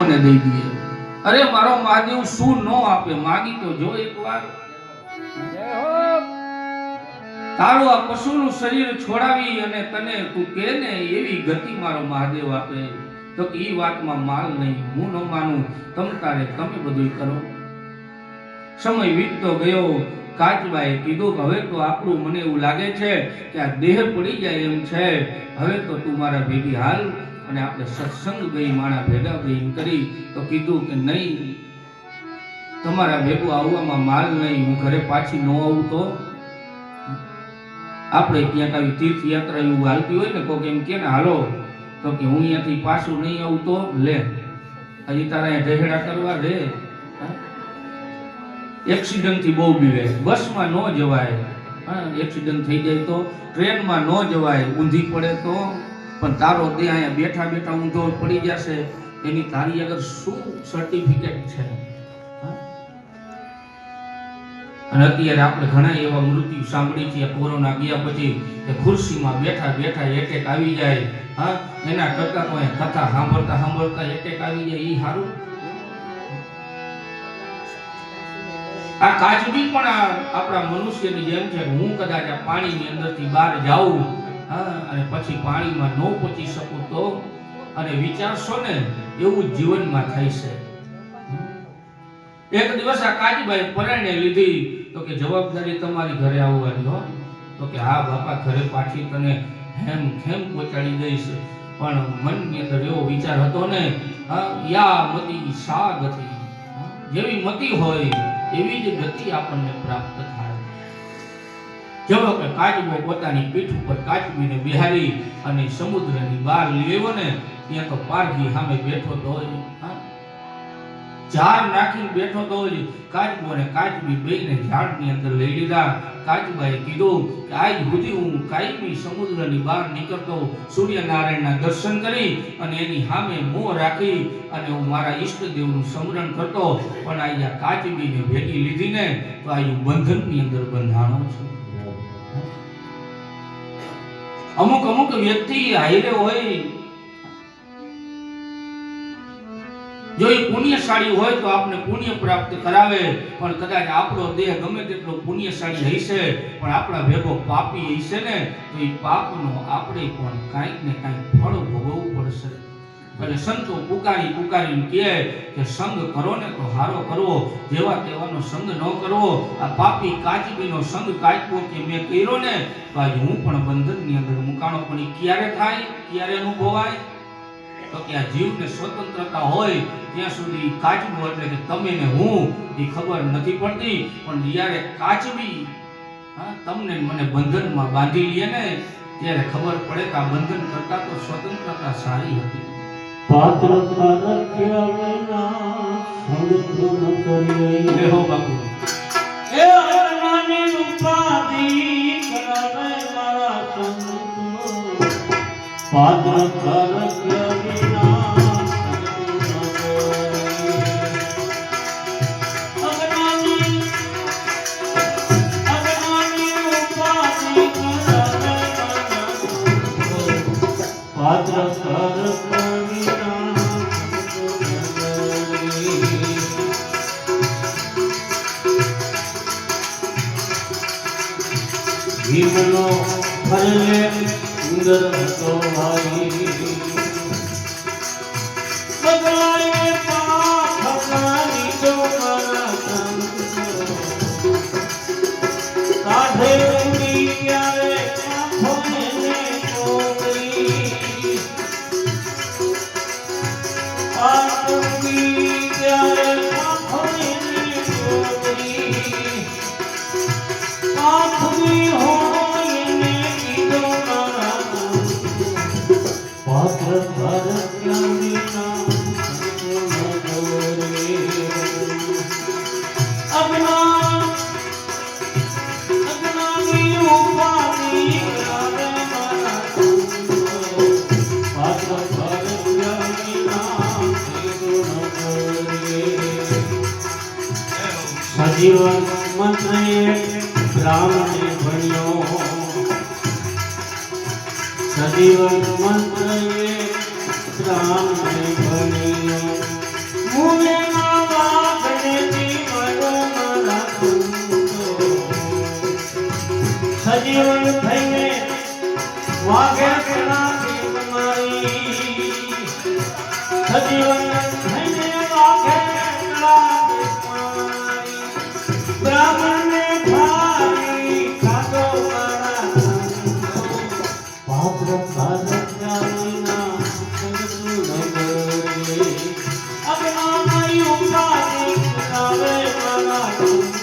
મને દઈ દે। અરે મારો મહાદેવ શું નો આપે, માગી તો જો એકવાર। તારું આ પશુનું શરીર છોડાવી અને તને તું કે ને એવી ગતિ મારો મહાદેવ આપે। તો કે ઈ વાતમાં માલ નહીં, હું ન માનું, તમ તારે તમે બધું કરો। સમય વીતતો ગયો। કાચબાએ કીધું કે હવે તો આપણું મને એવું લાગે છે કે આ દેહ પડી જાય એમ છે। હવે તો તું મારા ભેગી હાલ અને આપણે સત્સંગ ગઈ માણા ભેગા ગઈ કરી। તો કીધું કે નહીં, તમારા ભેગું આવવામાં માલ નહીં, હું ઘરે પાછી ન આવું તો આપણે ક્યાંક આવી તીર્થ યાત્રા એવું હાલતી હોય ને, કોઈ એમ કે ને હાલો, તો કે હું અહીંયાથી પાછું નહીં આવું તો લે હજી તારા ઢહેડા કરવા રે। એક્સિડન્ટ થી બહુ બીવે, બસમાં ન જવાય, એક્સિડન્ટ થઈ જાય તો ટ્રેનમાં ન જવાય, ઊંધી પડે તો, પણ તારો દેહ અહીંયા બેઠા બેઠા ઊંધો પડી જશે, એની તારી આગળ શું સર્ટિફિકેટ છે? અને અત્યારે આપણે ઘણા એવા મૃત્યુ સાંભળી છે કોરોના ગયા પછી કે ખુરશીમાં બેઠા બેઠા એટેક આવી જાય। એના કરતા તો કથા સાંભળતા સાંભળતા એટેક આવી જાય, ઈ સારું? આ કાચબી પણ આપણા મનુષ્યની જેમ છે। હું કદાચ આ પાણીની અંદરથી બહાર જાઉં અને પછી પાણીમાં ન પહોંચી શકું તો, અને વિચારશો ને એવું જીવનમાં થાય છે। એક દિવસ આ કાચબાઈ પરણે લીધી, તો કે જવાબદારી તમારી ઘરે આવવાની હો। તો કે હા બાપા, ઘરે પાછી તને હેમ ખેમ પહોંચાડી દઈશ, પણ મનની અંદર એવો વિચાર હતો ને, યા મતી સા ગતિ, જેવી મતિ હોય એવી જ ગતિ આપણને પ્રાપ્ત થાય। જેવો કે કાચબો પોતાની પીઠ ઉપર કાચબીને બિહારી અને સમુદ્રની બહાર લેવો ને, ત્યાં તો પારઘી સામે બેઠો તો હોય, ઝાડ નાખીને બેઠો તો હોય। કાચબો અને કાચબી બેયને ઝાડની અંદર લઈ લીધા। કાચબાએ કીધું કે આજ સુધી હું કાયમી સમુદ્રની બહાર નીકળતો, સૂર્યનારાયણના દર્શન કરી અને એની સામે મોં રાખી અને હું મારા ઈષ્ટદેવનું સ્મરણ કરતો, પણ આ કાચબીને ભેગી લીધી ને તો આ બંધનની અંદર બંધાણો છું। અમુક વ્યક્તિ હાઈરે હોય, જો એ પુણ્યશાળી હોય તો આપણે પુણ્ય પ્રાપ્ત કરાવે, પણ કદાચ આપણો દેહ ગમે તેટલો પુણ્યશાળી હશે પણ આપણા ભેગો પાપી હશે ને, તો એ પાપનો આપણે પણ કાંઈક ને કાંઈક ફળ ભોગવવું પડશે। એટલે સંતો પુકારીને કહે કે સંગ કરો ને તો હારો કરવો, જેવા તેવાનો સંગ ન કરવો। આ પાપી કાચબીનો સંગ કાચબો કે મેં કર્યો ને તો આજે હું પણ બંધનની અંદર મુકાણો, પણ એ ક્યારે થાય, ક્યારે અનુભવાય? તો કે આ જીવને સ્વતંત્રતા હોય ત્યાં સુધી કાચબો એટલે કે તમે ને હું એ ખબર નથી પડતી, પણ જ્યારે કાચબી તમને મને બંધનમાં બાંધી લે ને ત્યારે ખબર પડે કે આ બંધન કરતા તો સ્વતંત્રતા સારી હતી। પાત્ર પરખ્યા વિના સંગ ન કરીએ, લેહો બાપુ એ અરમાની ઉપાધિ કરાવે મારા સંગ। પાત્ર પરખ્યા વિના ભીમનો ફરલે સુંદર હતો ભાઈ, બદલાય પાખની તો મારા કાઢે ઉડી ક્યારે આંખોને કોગળી, પાખની ક્યારે આંખોને કોગળી, પાખની સજીવન મંત્રે બ્રાહ્મણે ભણ્યો, સજીવન મંત્રે બ્રાહ્મણે ભણ્યો। સજીવન થઈને વાઘે લાગે પાણી. બ્રાહ્મણને ભારી ખાધો મારા સંતો. પાત્ર સાધ્યાના સંતુ નગરે. અજ્ઞાનમય ઉપાધિ કરાવે મારા